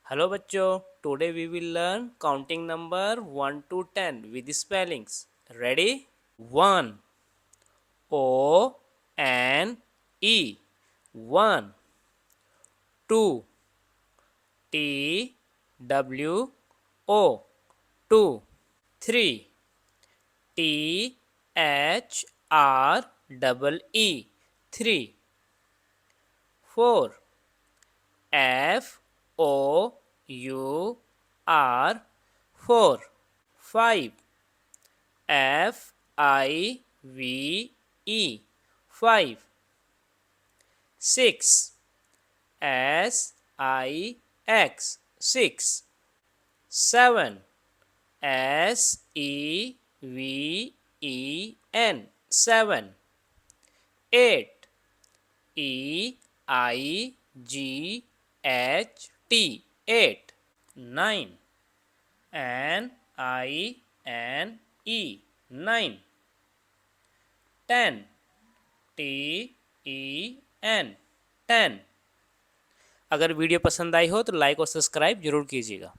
Hello बच्चों, today we will learn counting number 1 to 10 with spellings. Ready? 1 O N E 1. 2 T W O 2. 3 T H R E 3. 4 F O U R 4. 5 FIVE 5. 6 SIX 6. 7 SEVEN 7. 8 EIGHT 8. 9 NINE 9. 10 TEN 10. अगर video पसंद आई हो तो like और subscribe जरूर कीजिएगा।